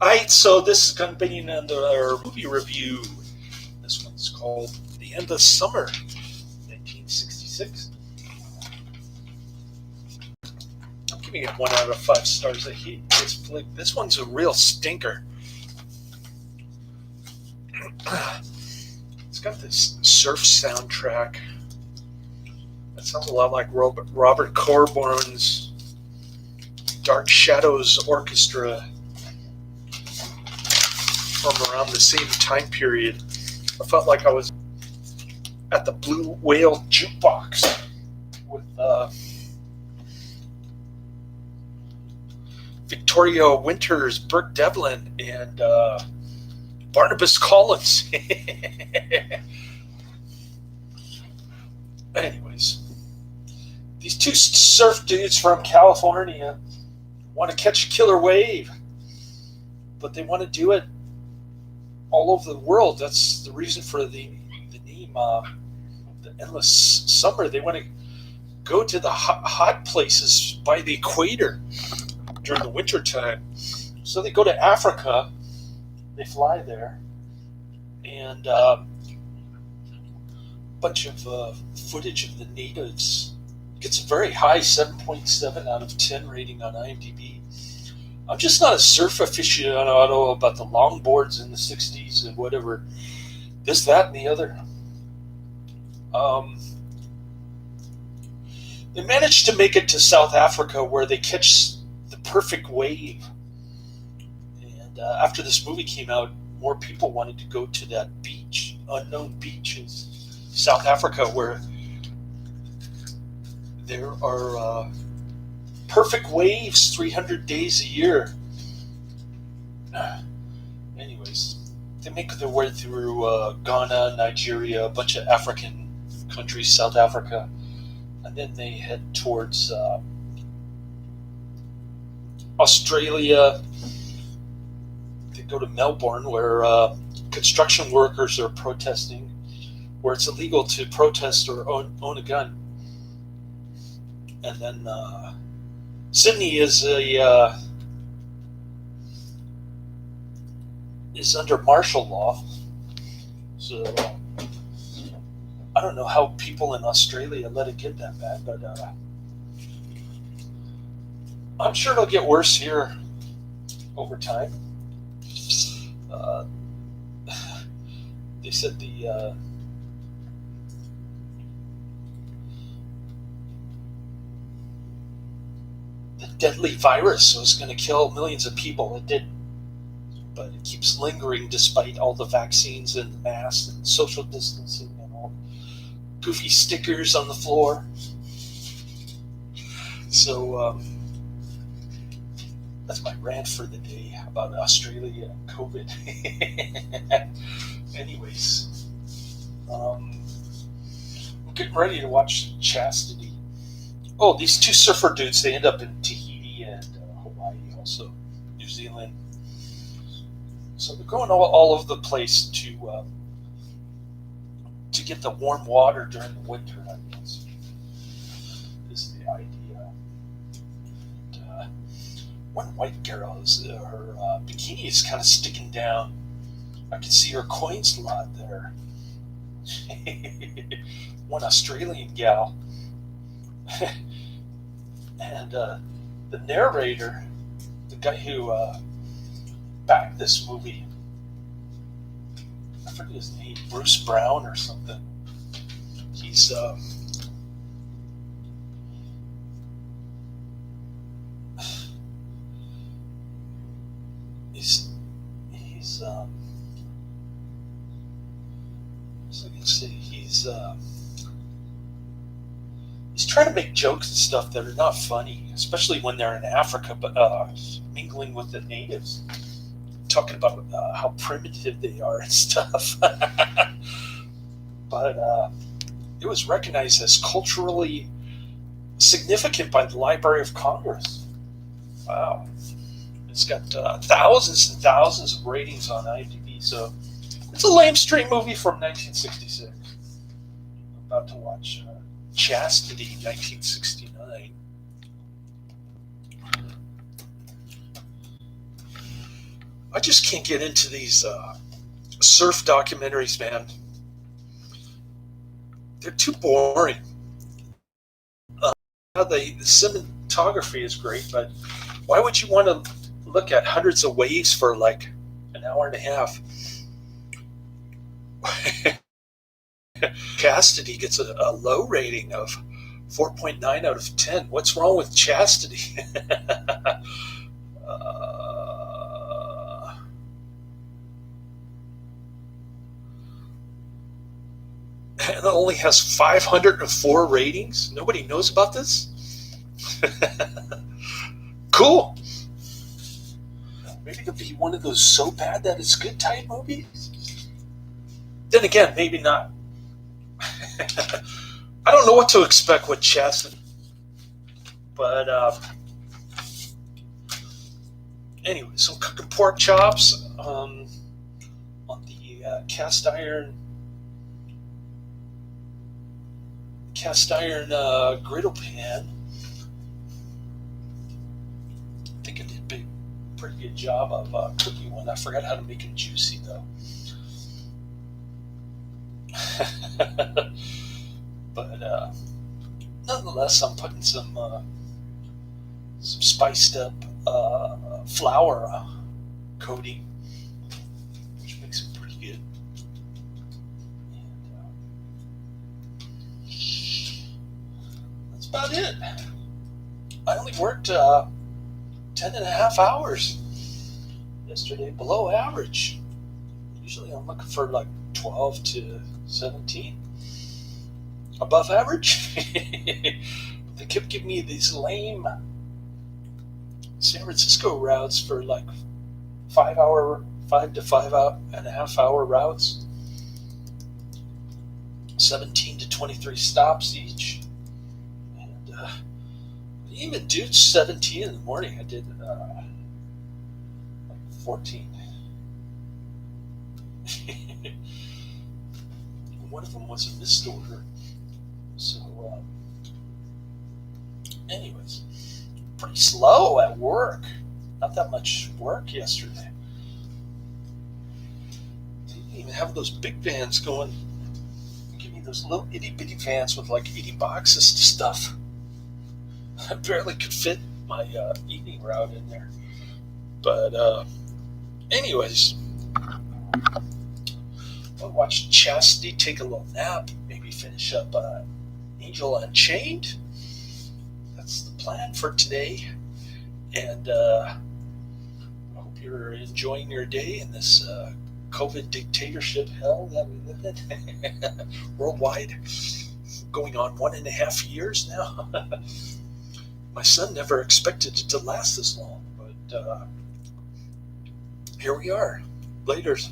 Alright, so this is going to be another movie review. This one's called The End of Summer, 1966. I'm giving it 1 out of 5 stars. I hate this flick. This one's a real stinker. It's got this surf soundtrack. That sounds a lot like Robert Corburn's Dark Shadows Orchestra from around the same time period. I felt like I was at the Blue Whale Jukebox with Victoria Winters, Burke Devlin, and Barnabas Collins. Anyways, these two surf dudes from California want to catch a killer wave, but they want to do it all over the world. That's the reason for the name, The Endless Summer. They want to go to the hot places by the equator during the winter time. So they go to Africa, they fly there, and a bunch of footage of the natives. It gets a very high 7.7 out of 10 rating on IMDb. I'm just not a surf aficionado about the longboards in the 60s and whatever, this, that, and the other. They managed to make it to South Africa where they catch the perfect wave. And after this movie came out, more people wanted to go to that beach, unknown beach in South Africa, where there are perfect waves 300 days a year. Anyways, they make their way through Ghana, Nigeria, a bunch of African countries, South Africa, and then they head towards Australia. They go to Melbourne, where construction workers are protesting, where it's illegal to protest or own a gun. And then Sydney is under martial law, so I don't know how people in Australia let it get that bad, but I'm sure it'll get worse here over time. They said the deadly virus was going to kill millions of people. It did, but it keeps lingering despite all the vaccines and the masks and social distancing and all goofy stickers on the floor. So that's my rant for the day about Australia and COVID. Anyways, I'm getting ready to watch Chastity. Oh, these two surfer dudes, they end up in Tahiti and Hawaii, also New Zealand. So they're going all over the place to get the warm water during the winter, I guess, is the idea. And, one white girl, her bikini is kind of sticking down. I can see her coin slot there. One Australian gal. And the narrator, the guy who backed this movie, I forget his name, Bruce Brown or something. He's so I can say he's trying to make jokes and stuff that are not funny, especially when they're in Africa, but mingling with the natives, talking about how primitive they are and stuff. But it was recognized as culturally significant by the Library of Congress. Wow. It's got thousands and thousands of ratings on IMDb, so it's a lamestream movie from 1966. I'm about to watch Chastity, 1969. I just can't get into these surf documentaries, man. They're too boring. The cinematography is great, but why would you want to look at hundreds of waves for like an hour and a half? Chastity gets a low rating of 4.9 out of 10. What's wrong with Chastity? And it only has 504 ratings. Nobody knows about this. Cool. Maybe it'll be one of those so bad that it's good type movies. Then again, maybe not. I don't know what to expect with Chastity, but anyway, some cooking pork chops on the cast iron griddle pan. I think I did a pretty good job of cooking one. I forgot how to make it juicy though. But nonetheless, I'm putting some spiced up flour coating, which makes it pretty good. And that's about it. I only worked 10 and a half hours yesterday, below average. Usually I'm looking for like 12 to 17. Above average. They kept giving me these lame San Francisco routes for like 5 to 5.5 hour routes. 17 to 23 stops each. And even dude 17 in the morning, I did like 14. One of them was a missed order. So, anyways, pretty slow at work. Not that much work yesterday. Didn't even have those big vans going. Give me those little itty bitty vans with like 80 boxes of stuff. I barely could fit my evening route in there. But, anyways, I'll watch Chastity, take a little nap, maybe finish up Angel Unchained. That's the plan for today. And I hope you're enjoying your day in this COVID dictatorship hell that we live in worldwide. Going on 1.5 years now. My son never expected it to last this long, but here we are. Laters.